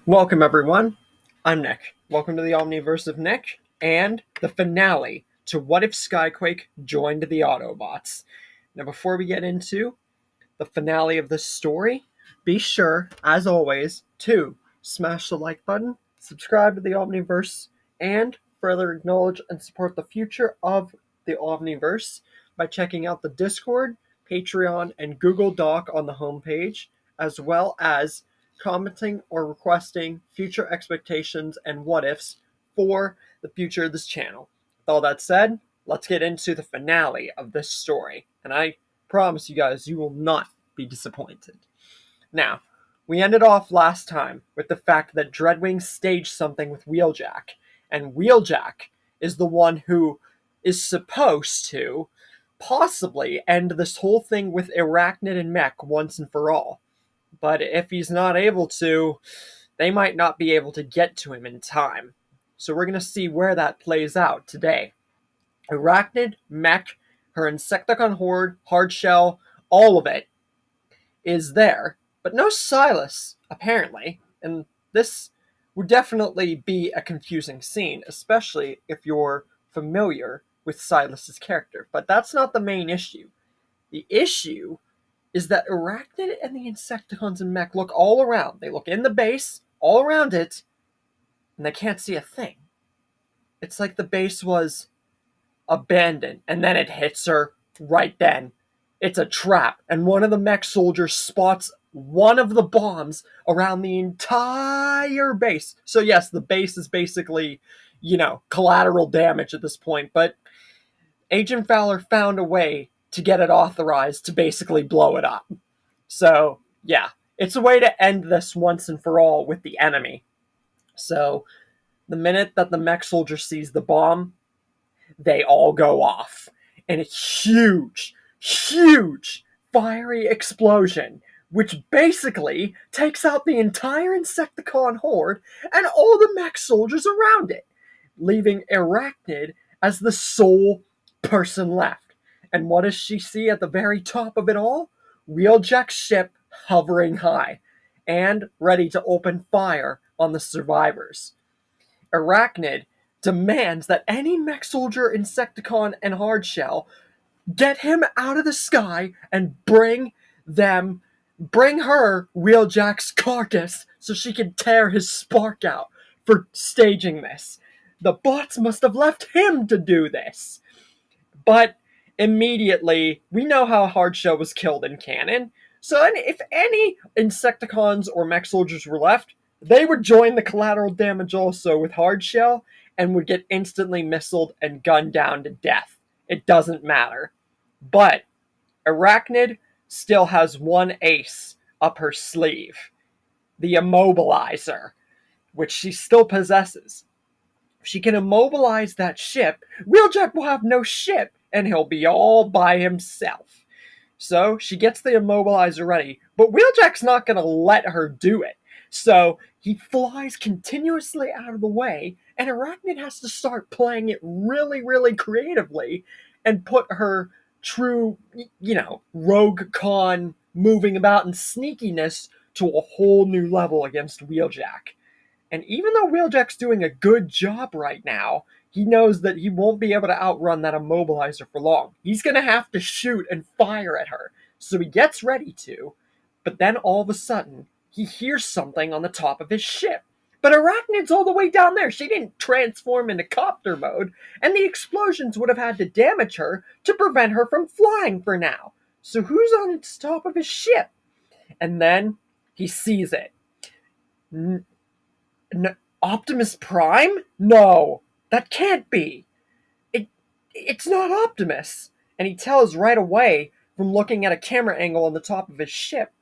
Welcome, everyone. I'm Nick. Welcome to the omniverse of Nick and the finale to What If Skyquake Joined the Autobots. Now, before we get into the finale of this story, be sure, as always, to smash the like button, subscribe to the omniverse, and further acknowledge and support the future of the omniverse by checking out the Discord, Patreon, and Google Doc on the homepage, as well as commenting or requesting future expectations and what ifs for the future of this channel. With all that said, let's get into the finale of this story. And I promise you guys, you will not be disappointed. Now, we ended off last time with the fact that Dreadwing staged something with Wheeljack, and Wheeljack is the one who is supposed to possibly end this whole thing with Arachnid and Mech once and for all. But if he's not able to, they might not be able to get to him in time. So we're going to see where that plays out today. Arachnid, Mech, her Insecticon Horde, Hardshell, all of it is there. But no Silas, apparently. And this would definitely be a confusing scene, especially if you're familiar with Silas's character. But that's not the main issue. The issue is that Arachnid and the Insecticons and Mech look all around. They look in the base, all around it, and they can't see a thing. It's like the base was abandoned, and then it hits her right then. It's a trap, and one of the mech soldiers spots one of the bombs around the entire base. So yes, the base is basically, collateral damage at this point, but Agent Fowler found a way to get it authorized to basically blow it up. So, yeah, it's a way to end this once and for all with the enemy. So, the minute that the mech soldier sees the bomb, they all go off. And a huge, huge fiery explosion, which basically takes out the entire Insecticon horde and all the mech soldiers around it, leaving Arachnid as the sole person left. And what does she see at the very top of it all? Wheeljack's ship hovering high and ready to open fire on the survivors. Arachnid demands that any mech soldier, Insecticon, and Hardshell get him out of the sky and bring her Wheeljack's carcass so she can tear his spark out for staging this. The bots must have left him to do this. But immediately, we know how Hardshell was killed in canon. So if any Insecticons or mech soldiers were left, they would join the collateral damage also with Hardshell and would get instantly missiled and gunned down to death. It doesn't matter. But Arachnid still has one ace up her sleeve. The Immobilizer, which she still possesses. If she can immobilize that ship, Wheeljack will have no ship, and he'll be all by himself. So she gets the immobilizer ready, but Wheeljack's not going to let her do it. So he flies continuously out of the way, and Arachnid has to start playing it really, really creatively and put her true, rogue con moving about and sneakiness to a whole new level against Wheeljack. And even though Wheeljack's doing a good job right now, he knows that he won't be able to outrun that immobilizer for long. He's going to have to shoot and fire at her. So he gets ready to, but then all of a sudden, he hears something on the top of his ship. But Arachnid's all the way down there. She didn't transform into copter mode, and the explosions would have had to damage her to prevent her from flying for now. So who's on the top of his ship? And then he sees it. Optimus Prime? No, that can't be. It's not Optimus. And he tells right away from looking at a camera angle on the top of his ship.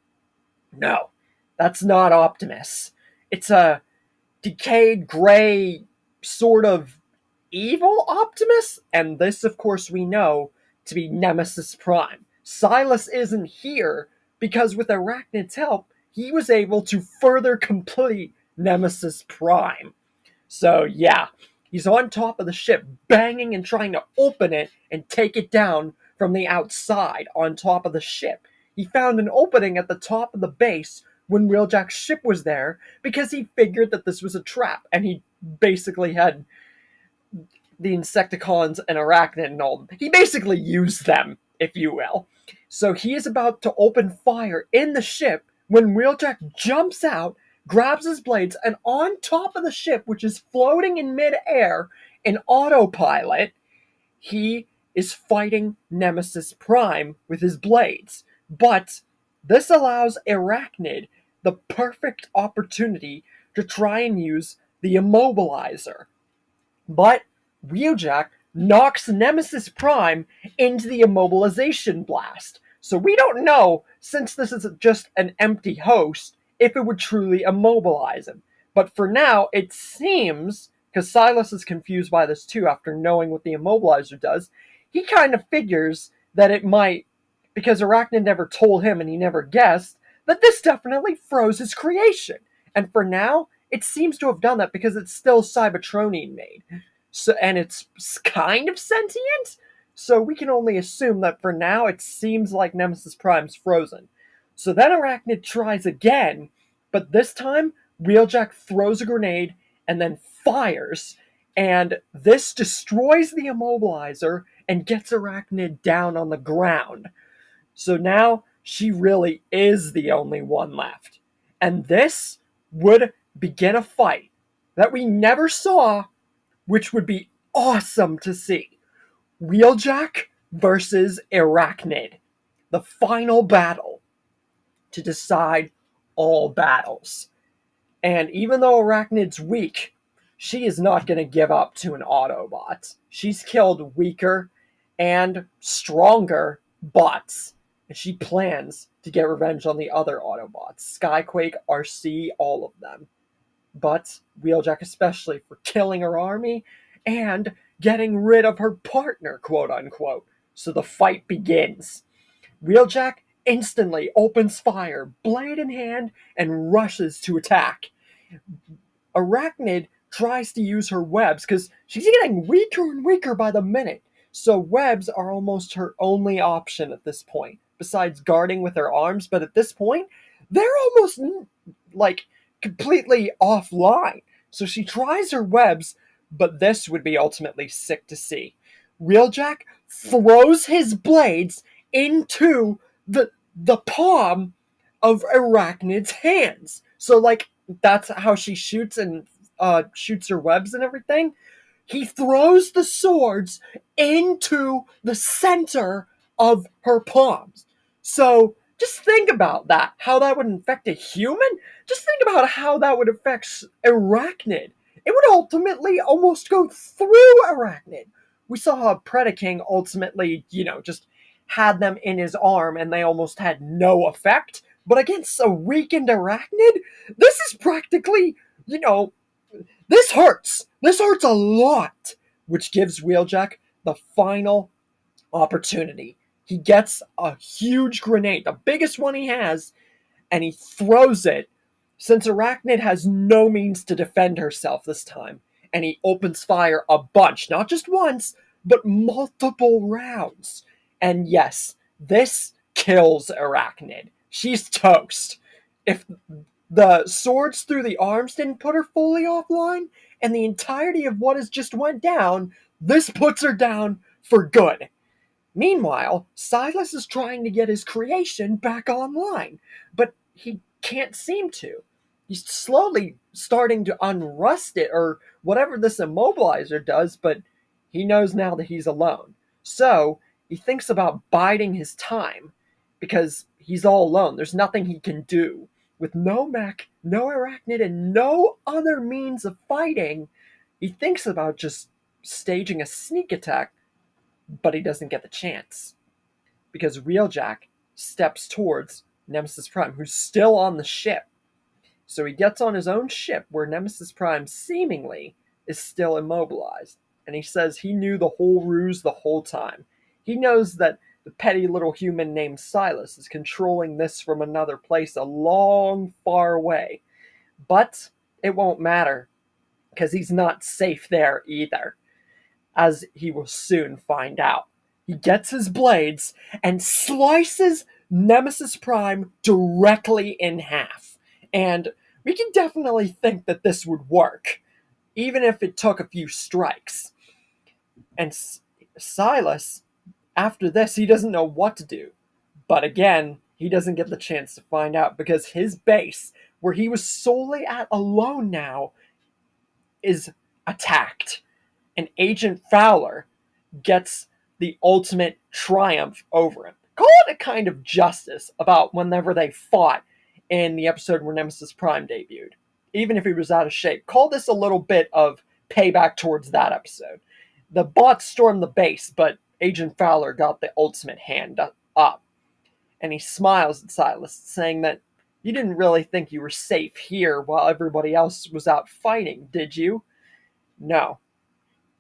No, that's not Optimus. It's a decayed, gray, sort of evil Optimus. And this, of course, we know to be Nemesis Prime. Silas isn't here because with Arachnid's help, he was able to further complete Nemesis Prime. So yeah, he's on top of the ship, banging and trying to open it and take it down from the outside on top of the ship. He found an opening at the top of the base when Wheeljack's ship was there because he figured that this was a trap, and he basically had the Insecticons and Arachnid and all. He basically used them, if you will. So he is about to open fire in the ship when Wheeljack jumps out, grabs his blades, and on top of the ship, which is floating in midair in autopilot, he is fighting Nemesis Prime with his blades. But this allows Arachnid the perfect opportunity to try and use the immobilizer. But Wheeljack knocks Nemesis Prime into the immobilization blast. So we don't know, since this is just an empty host, if it would truly immobilize him. But for now, it seems, because Silas is confused by this too after knowing what the immobilizer does, he kind of figures that it might, because Arachnid never told him and he never guessed, that this definitely froze his creation. And for now, it seems to have done that because it's still Cybertronian made. So, and it's kind of sentient, so we can only assume that for now it seems like Nemesis Prime's frozen. So then Arachnid tries again, but this time Wheeljack throws a grenade and then fires, and this destroys the immobilizer and gets Arachnid down on the ground. So now she really is the only one left. And this would begin a fight that we never saw, which would be awesome to see. Wheeljack versus Arachnid. The final battle to decide all battles. And even though Arachnid's weak, she is not going to give up to an Autobot. She's killed weaker and stronger bots. And she plans to get revenge on the other Autobots. Skyquake, RC, all of them. But Wheeljack especially for killing her army and getting rid of her partner, quote unquote. So the fight begins. Wheeljack instantly opens fire, blade in hand, and rushes to attack. Arachnid tries to use her webs because she's getting weaker and weaker by the minute. So webs are almost her only option at this point, besides guarding with her arms. But at this point, they're almost like completely offline. So she tries her webs, but this would be ultimately sick to see. Wheeljack throws his blades into the palm of Arachnid's hands. So like that's how she shoots and shoots her webs and everything. He throws the swords into the center of her palms. So just think about that, how that would affect a human. Just think about how that would affect Arachnid. It would ultimately almost go through Arachnid. We saw how Predaking ultimately, just had them in his arm and they almost had no effect. But against a weakened Arachnid, this is practically, this hurts. This hurts a lot, which gives Wheeljack the final opportunity. He gets a huge grenade, the biggest one he has, and he throws it since Arachnid has no means to defend herself this time. And he opens fire a bunch, not just once, but multiple rounds. And yes, this kills Arachnid. She's toast. If the swords through the arms didn't put her fully offline, and the entirety of what has just went down, this puts her down for good. Meanwhile, Silas is trying to get his creation back online, but he can't seem to. He's slowly starting to unrust it, or whatever this immobilizer does, but he knows now that he's alone. So, he thinks about biding his time, because he's all alone. There's nothing he can do. With no mech, no Arachnid, and no other means of fighting, he thinks about just staging a sneak attack, but he doesn't get the chance. Because Wheeljack steps towards Nemesis Prime, who's still on the ship. So he gets on his own ship, where Nemesis Prime seemingly is still immobilized. And he says he knew the whole ruse the whole time. He knows that the petty little human named Silas is controlling this from another place a long, far away. But it won't matter, because he's not safe there either, as he will soon find out. He gets his blades and slices Nemesis Prime directly in half. And we can definitely think that this would work, even if it took a few strikes. And Silas, after this, he doesn't know what to do. But again, he doesn't get the chance to find out because his base, where he was solely at alone now, is attacked. And Agent Fowler gets the ultimate triumph over him. Call it a kind of justice about whenever they fought in the episode where Nemesis Prime debuted. Even if he was out of shape. Call this a little bit of payback towards that episode. The bots stormed the base, but Agent Fowler got the ultimate hand up. And he smiles at Silas, saying that you didn't really think you were safe here while everybody else was out fighting, did you? No.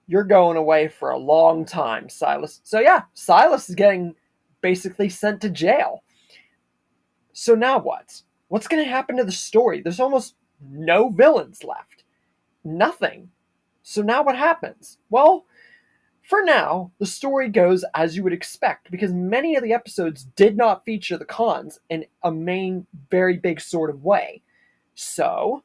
You're going away for a long time, Silas. So yeah, Silas is getting basically sent to jail. So now what? What's going to happen to the story? There's almost no villains left. Nothing. So now what happens? Well, for now, the story goes as you would expect, because many of the episodes did not feature the cons in a main, very big sort of way. So,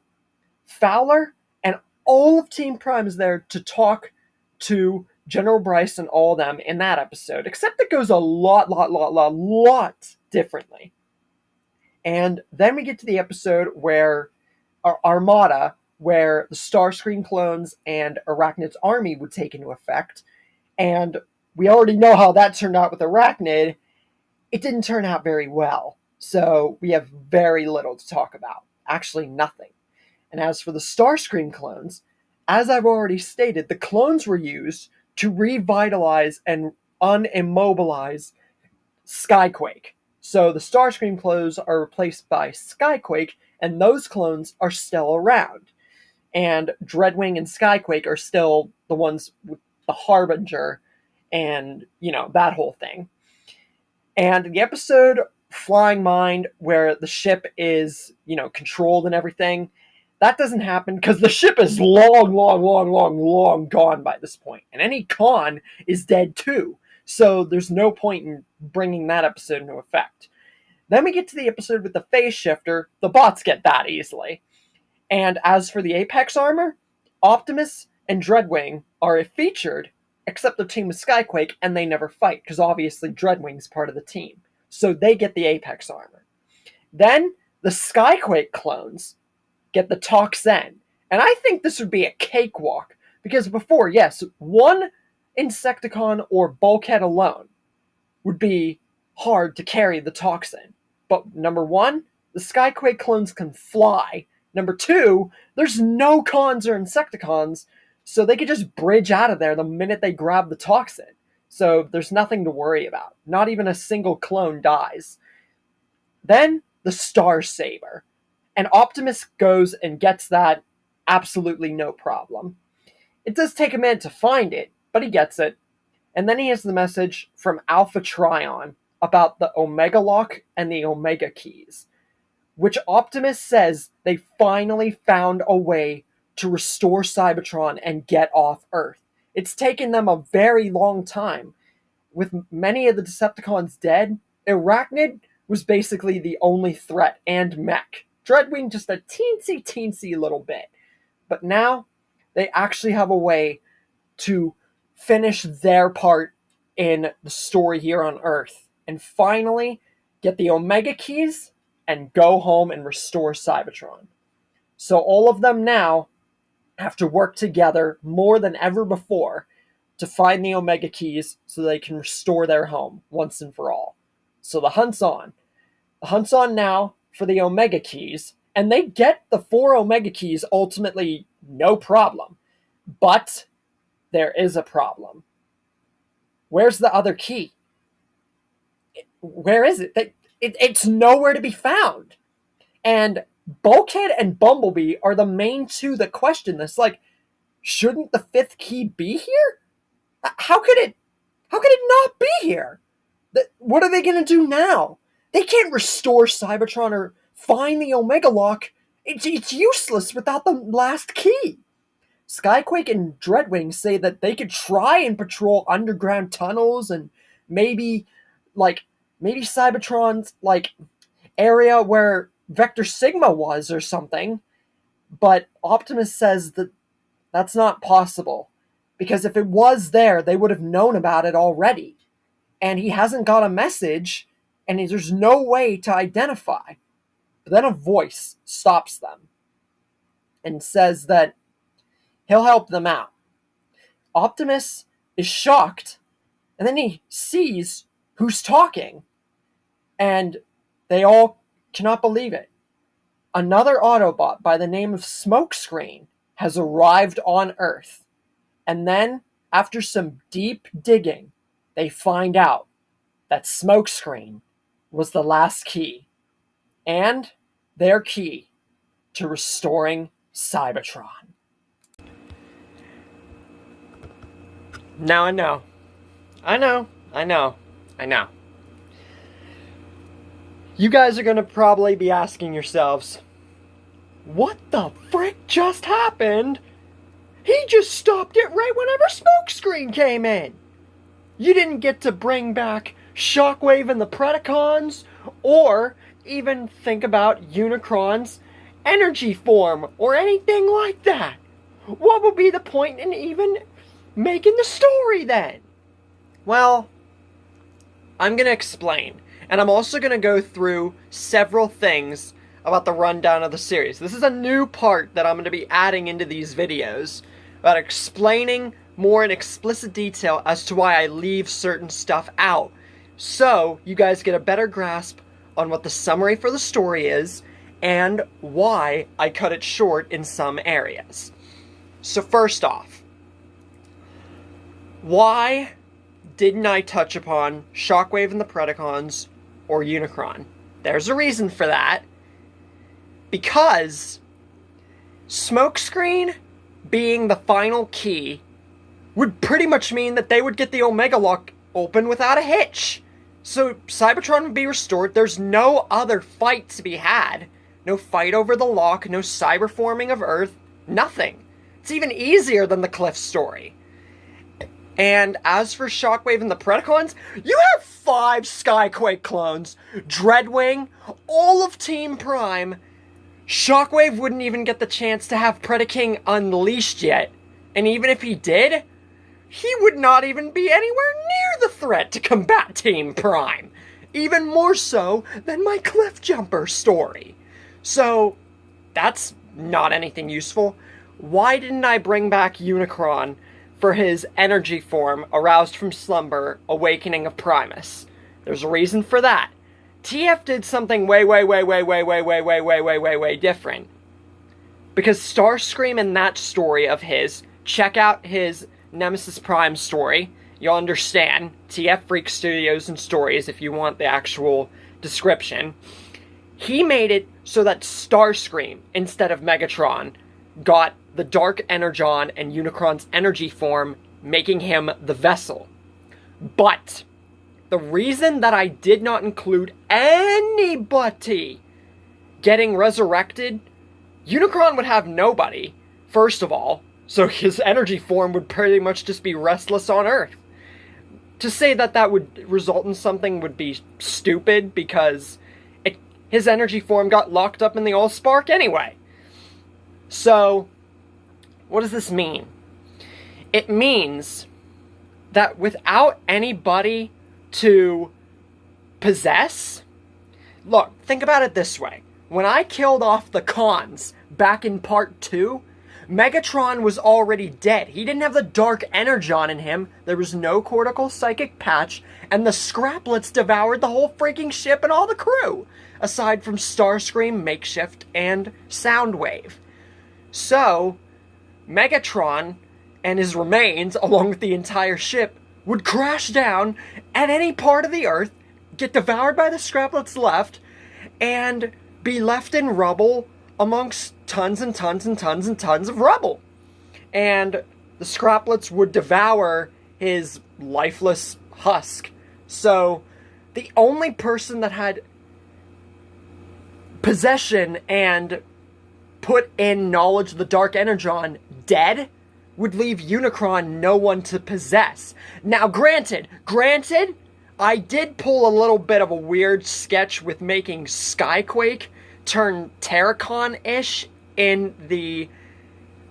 Fowler and all of Team Prime is there to talk to General Bryce and all of them in that episode, except it goes a lot differently. And then we get to the episode where Armada, where the Starscream clones and Arachnid's army would take into effect. And we already know how that turned out with Arachnid. It didn't turn out very well. So we have very little to talk about. Actually, nothing. And as for the Starscream clones, as I've already stated, the clones were used to revitalize and unimmobilize Skyquake. So the Starscream clones are replaced by Skyquake, and those clones are still around. And Dreadwing and Skyquake are still the ones with the Harbinger and, that whole thing. And the episode Flying Mind, where the ship is, controlled and everything, that doesn't happen because the ship is long gone by this point. And any con is dead too. So there's no point in bringing that episode into effect. Then we get to the episode with the phase shifter. The bots get that easily. And as for the Apex armor, Optimus and Dreadwing are featured, except their team is Skyquake, and they never fight, because obviously Dreadwing's part of the team. So they get the Apex armor. Then the Skyquake clones get the Toxin. And I think this would be a cakewalk, because before, yes, one Insecticon or Bulkhead alone would be hard to carry the Toxin. But number one, the Skyquake clones can fly. Number two, there's no cons or Insecticons, so they could just bridge out of there the minute they grab the Toxin. So there's nothing to worry about. Not even a single clone dies. Then the Star Saber. And Optimus goes and gets that absolutely no problem. It does take a minute to find it, but he gets it. And then he has the message from Alpha Trion about the Omega Lock and the Omega Keys, which Optimus says they finally found a way to restore Cybertron and get off Earth. It's taken them a very long time. With many of the Decepticons dead, Arachnid was basically the only threat, and Mech. Dreadwing just a teensy little bit. But now, they actually have a way to finish their part in the story here on Earth, and finally get the Omega Keys and go home and restore Cybertron. So all of them now have to work together more than ever before to find the Omega Keys so they can restore their home once and for all. So the hunt's on. The hunt's on now for the Omega Keys, and they get the 4 Omega Keys ultimately no problem. But there is a problem. Where's the other key? Where is it? It's nowhere to be found. And Bulkhead and Bumblebee are the main two that question this. Like, shouldn't the 5th key be here? How could it not be here? What are they going to do now? They can't restore Cybertron or find the Omega Lock. It's useless without the last key. Skyquake and Dreadwing say that they could try and patrol underground tunnels and maybe Cybertron's area where Vector Sigma was or something, but Optimus says that that's not possible, because if it was there, they would have known about it already, and he hasn't got a message, and there's no way to identify. But then a voice stops them and says that he'll help them out. Optimus is shocked, and then he sees who's talking, and they all cannot believe it. Another Autobot by the name of Smokescreen has arrived on Earth, and then, after some deep digging, they find out that Smokescreen was the last key, and their key to restoring Cybertron. Now I know. You guys are going to probably be asking yourselves, what the frick just happened? He just stopped it right whenever Smokescreen came in. You didn't get to bring back Shockwave and the Predacons, or even think about Unicron's energy form, or anything like that. What would be the point in even making the story then? Well, I'm going to explain. And I'm also going to go through several things about the rundown of the series. This is a new part that I'm going to be adding into these videos, about explaining more in explicit detail as to why I leave certain stuff out, so you guys get a better grasp on what the summary for the story is, and why I cut it short in some areas. So first off, why didn't I touch upon Shockwave and the Predacons or Unicron? There's a reason for that. Because Smokescreen being the final key would pretty much mean that they would get the Omega Lock open without a hitch. So Cybertron would be restored. There's no other fight to be had. No fight over the lock, no cyberforming of Earth, nothing. It's even easier than the Cliff story. And as for Shockwave and the Predacons, you have 5 Skyquake clones, Dreadwing, all of Team Prime. Shockwave wouldn't even get the chance to have Predaking unleashed yet. And even if he did, he would not even be anywhere near the threat to combat Team Prime. Even more so than my Cliffjumper story. So, that's not anything useful. Why didn't I bring back Unicron for his energy form, aroused from slumber, awakening of Primus? There's a reason for that. TF did something way different. Because Starscream in that story of his, check out his Nemesis Prime story, you'll understand. TF Freak Studios and Stories if you want the actual description. He made it so that Starscream, instead of Megatron, got the Dark Energon and Unicron's energy form, making him the vessel. But the reason that I did not include anybody getting resurrected, Unicron would have nobody, first of all, so his energy form would pretty much just be restless on Earth. To say that that would result in something would be stupid, because his energy form got locked up in the Allspark anyway. So, what does this mean? It means that without anybody to possess, look, think about it this way. When I killed off the Cons back in part 2, Megatron was already dead. He didn't have the Dark Energon in him, there was no cortical psychic patch, and the Scraplets devoured the whole freaking ship and all the crew, aside from Starscream, Makeshift, and Soundwave. So, Megatron and his remains, along with the entire ship, would crash down at any part of the Earth, get devoured by the Scraplets left, and be left in rubble amongst tons and tons and tons and tons of rubble. And the Scraplets would devour his lifeless husk. So, the only person that had possession and put in knowledge of the Dark Energon dead would leave Unicron no one to possess. Now, granted, I did pull a little bit of a weird sketch with making Skyquake turn Terracon-ish in the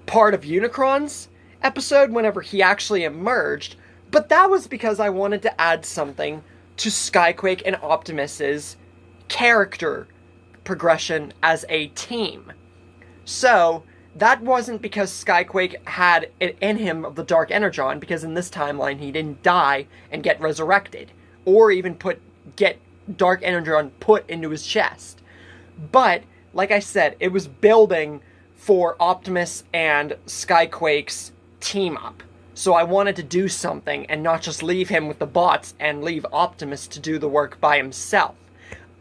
part of Unicron's episode whenever he actually emerged, but that was because I wanted to add something to Skyquake and Optimus's character progression as a team. So, that wasn't because Skyquake had it in him of the Dark Energon, because in this timeline he didn't die and get resurrected, or even get Dark Energon put into his chest. But, like I said, it was building for Optimus and Skyquake's team-up. So I wanted to do something and not just leave him with the bots and leave Optimus to do the work by himself.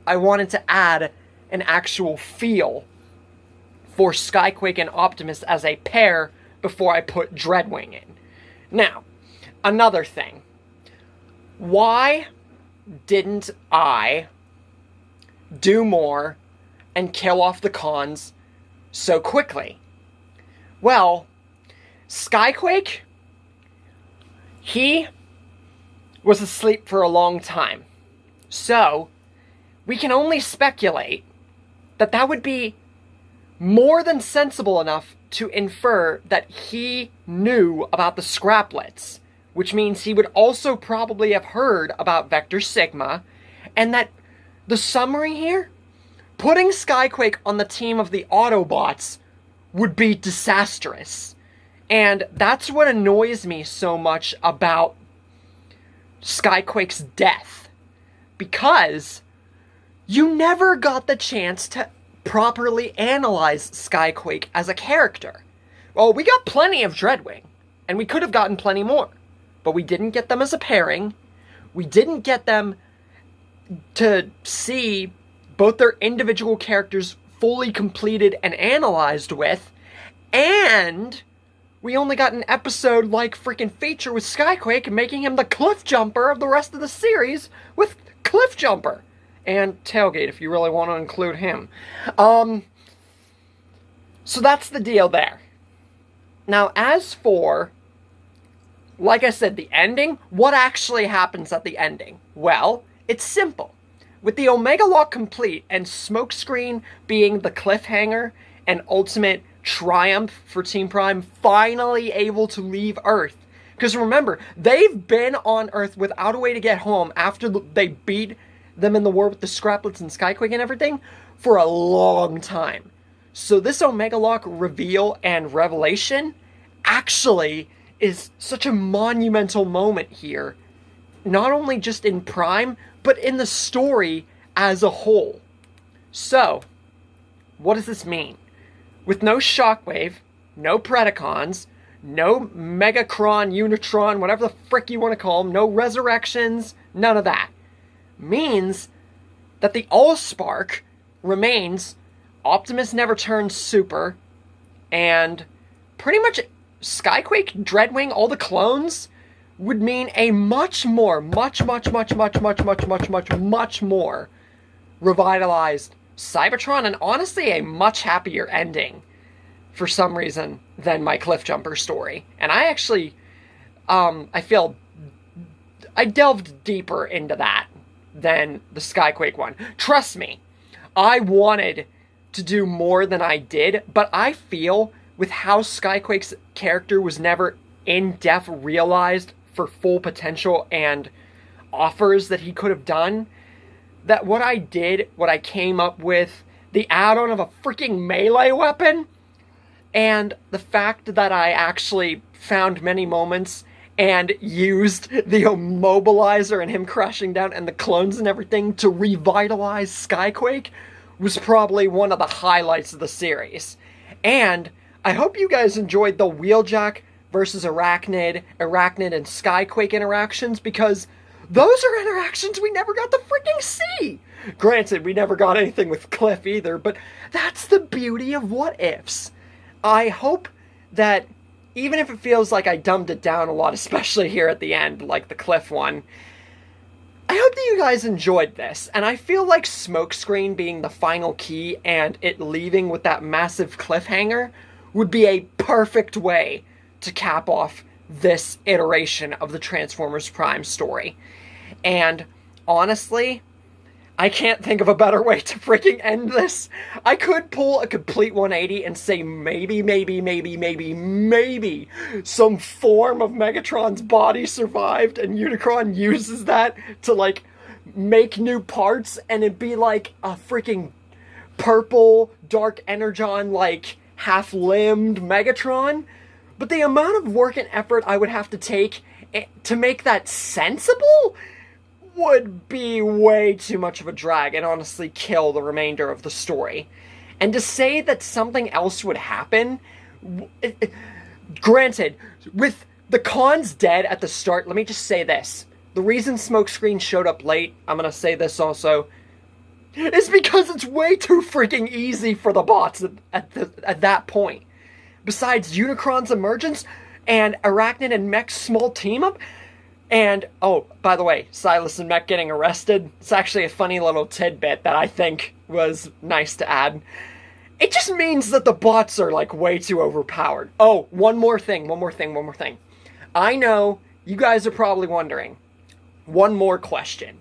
I wanted to add an actual feel for Skyquake and Optimus as a pair before I put Dreadwing in. Now, another thing. Why didn't I do more and kill off the cons so quickly? Well, Skyquake, he was asleep for a long time. So, we can only speculate that that would be more than sensible enough to infer that he knew about the Scraplets, which means he would also probably have heard about Vector Sigma, and that the summary here, putting Skyquake on the team of the Autobots would be disastrous. And that's what annoys me so much about Skyquake's death. Because you never got the chance to properly analyze Skyquake as a character. Well, we got plenty of Dreadwing, and we could have gotten plenty more. But we didn't get them as a pairing. We didn't get them to see both their individual characters fully completed and analyzed with, and we only got an episode-like freaking feature with Skyquake, making him the cliff jumper of the rest of the series with Cliff Jumper. And Tailgate, if you really want to include him. So that's the deal there. Now, as for, like I said, the ending, what actually happens at the ending? Well, it's simple. With the Omega Lock complete and Smokescreen being the cliffhanger and ultimate triumph for Team Prime finally able to leave Earth. Because remember, they've been on Earth without a way to get home after they beat them in the war with the Scraplets and Skyquake and everything for a long time. So this Omega Lock reveal and revelation actually is such a monumental moment here. Not only just in Prime, but in the story as a whole. So, what does this mean? With no Shockwave, no Predacons, no Megacron, Unitron, whatever the frick you want to call them, no Resurrections, none of that. Means that the Allspark remains, Optimus never turns super, and pretty much Skyquake, Dreadwing, all the clones would mean a much more revitalized Cybertron, and honestly a much happier ending for some reason than my Cliff Jumper story. And I actually, I feel I delved deeper into that than the Skyquake one. Trust me, I wanted to do more than I did, but I feel with how Skyquake's character was never in-depth realized for full potential and offers that he could have done, that what I did, what I came up with, the add-on of a freaking melee weapon, and the fact that I actually found many moments and used the immobilizer and him crashing down and the clones and everything to revitalize Skyquake was probably one of the highlights of the series. And I hope you guys enjoyed the Wheeljack versus Arachnid and Skyquake interactions, because those are interactions we never got to freaking see! Granted, we never got anything with Cliff either, but that's the beauty of What Ifs. I hope that, even if it feels like I dumbed it down a lot, especially here at the end, like the Cliff one, I hope that you guys enjoyed this, and I feel like Smokescreen being the final key and it leaving with that massive cliffhanger would be a perfect way to cap off this iteration of the Transformers Prime story. And honestly, I can't think of a better way to freaking end this. I could pull a complete 180 and say maybe some form of Megatron's body survived and Unicron uses that to, like, make new parts and it'd be like a freaking purple Dark Energon, like, half-limbed Megatron. But the amount of work and effort I would have to take to make that sensible would be way too much of a drag and honestly kill the remainder of the story. And to say that something else would happen, granted, with the cons dead at the start, let me just say this. The reason Smokescreen showed up late, I'm gonna say this also, is because it's way too freaking easy for the bots at that point. Besides Unicron's emergence and Arachnid and Mech's small team-up, and, oh, by the way, Silas and Mech getting arrested, it's actually a funny little tidbit that I think was nice to add. It just means that the bots are, like, way too overpowered. Oh, one more thing. I know you guys are probably wondering. One more question.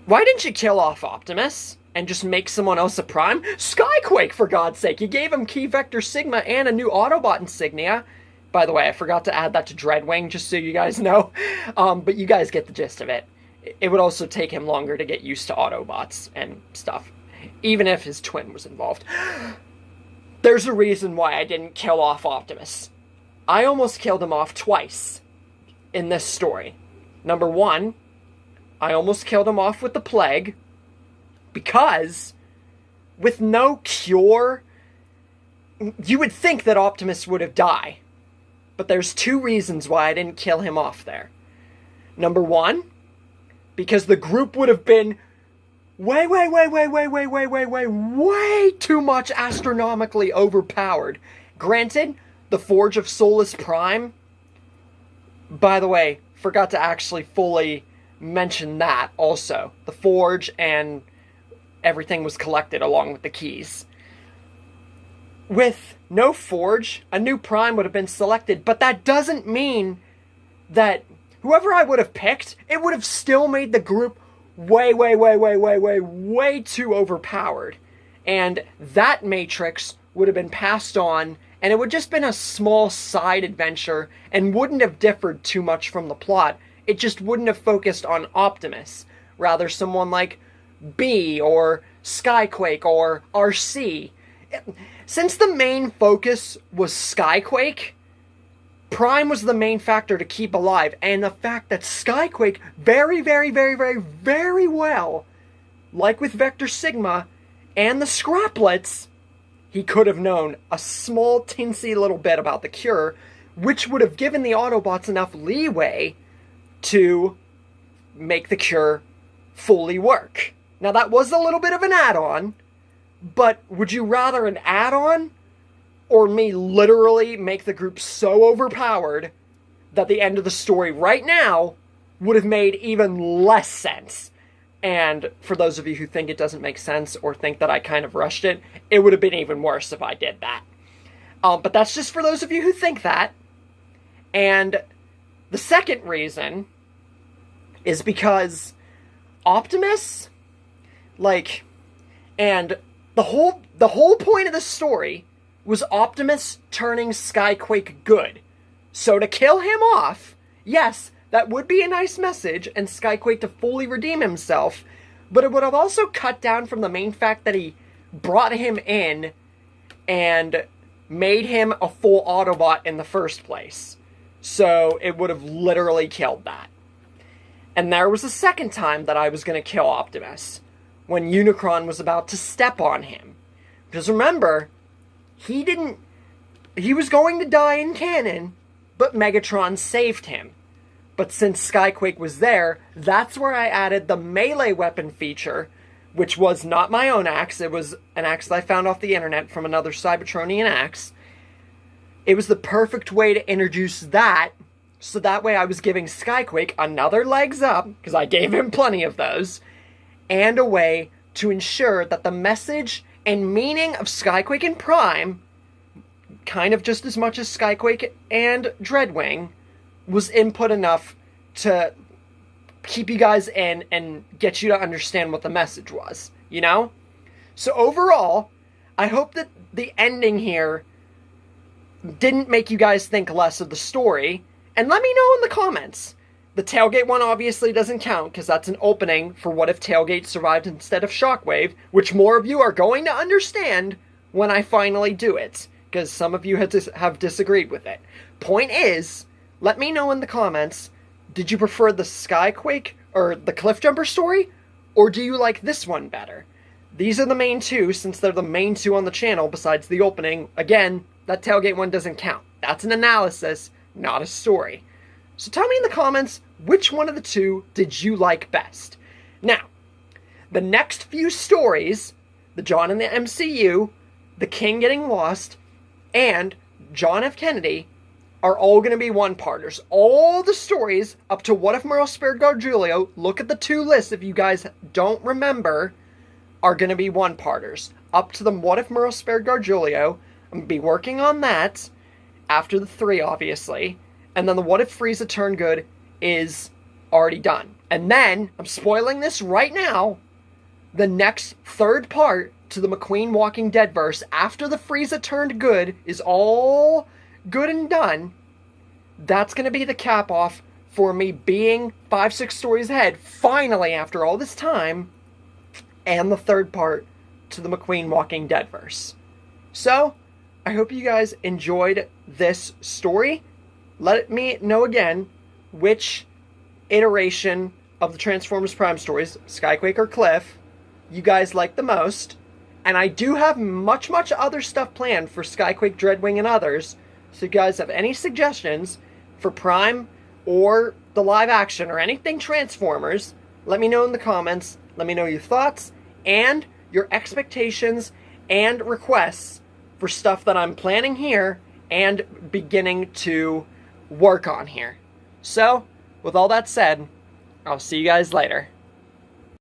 Why didn't you kill off Optimus and just make someone else a Prime? Skyquake, for God's sake! You gave him Key Vector Sigma and a new Autobot insignia. By the way, I forgot to add that to Dreadwing, just so you guys know. But you guys get the gist of it. It would also take him longer to get used to Autobots and stuff, even if his twin was involved. There's a reason why I didn't kill off Optimus. I almost killed him off twice in this story. Number one, I almost killed him off with the plague, because with no cure, you would think that Optimus would have died. But there's two reasons why I didn't kill him off there. Number one, because the group would have been way too much astronomically overpowered. Granted, the Forge of Solus Prime, by the way, forgot to actually fully mention that also. The Forge and everything was collected along with the keys. With no Forge, a new Prime would have been selected, but that doesn't mean that whoever I would have picked, it would have still made the group way too overpowered. And that Matrix would have been passed on, and it would just been a small side adventure and wouldn't have differed too much from the plot. It just wouldn't have focused on Optimus. Rather, someone like B or Skyquake or RC. Since the main focus was Skyquake, Prime was the main factor to keep alive, and the fact that Skyquake very well, like with Vector Sigma and the Scraplets, he could have known a small teensy little bit about the cure, which would have given the Autobots enough leeway to make the cure fully work. Now that was a little bit of an add-on, but would you rather an add-on or me literally make the group so overpowered that the end of the story right now would have made even less sense? And for those of you who think it doesn't make sense or think that I kind of rushed it, it would have been even worse if I did that. But that's just for those of you who think that. And the second reason is because Optimus, like, and the whole point of the story was Optimus turning Skyquake good. So to kill him off, yes, that would be a nice message, and Skyquake to fully redeem himself, but it would have also cut down from the main fact that he brought him in and made him a full Autobot in the first place. So it would have literally killed that. And there was a second time that I was going to kill Optimus, when Unicron was about to step on him. Because remember, he was going to die in canon, but Megatron saved him. But since Skyquake was there, that's where I added the melee weapon feature, which was not my own axe. It was an axe that I found off the internet from another Cybertronian axe. It was the perfect way to introduce that, so that way I was giving Skyquake another legs up, because I gave him plenty of those, and a way to ensure that the message and meaning of Skyquake and Prime, kind of just as much as Skyquake and Dreadwing, was input enough to keep you guys in and get you to understand what the message was, you know? So overall, I hope that the ending here didn't make you guys think less of the story. And let me know in the comments. The Tailgate one obviously doesn't count because that's an opening for what if Tailgate survived instead of Shockwave, which more of you are going to understand when I finally do it, because some of you have disagreed with it. Point is, let me know in the comments, did you prefer the Skyquake or the Cliffjumper story, or do you like this one better? These are the main two, since they're the main two on the channel besides the opening. Again, that Tailgate one doesn't count. That's an analysis, not a story. So tell me in the comments, which one of the two did you like best? Now, the next few stories, the John and the MCU, the King getting lost, and John F. Kennedy, are all going to be one-parters. All the stories up to What If Merle Spared Gargiulo, look at the two lists if you guys don't remember, are going to be one-parters. Up to the What If Merle Spared Gargiulo, I'm going to be working on that after the 3, obviously. And then the What If Frieza Turned Good is already done. And then, I'm spoiling this right now, the next third part to the McQueen Walking Dead verse, after the Frieza Turned Good is all good and done, that's going to be the cap off for me being 5-6 stories ahead, finally, after all this time, and the third part to the McQueen Walking Dead verse. So, I hope you guys enjoyed this story. Let me know again which iteration of the Transformers Prime stories, Skyquake or Cliff, you guys like the most. And I do have much other stuff planned for Skyquake, Dreadwing, and others. So if you guys have any suggestions for Prime or the live action or anything Transformers, let me know in the comments. Let me know your thoughts and your expectations and requests for stuff that I'm planning here and beginning to work on here. So, with all that said, I'll see you guys later.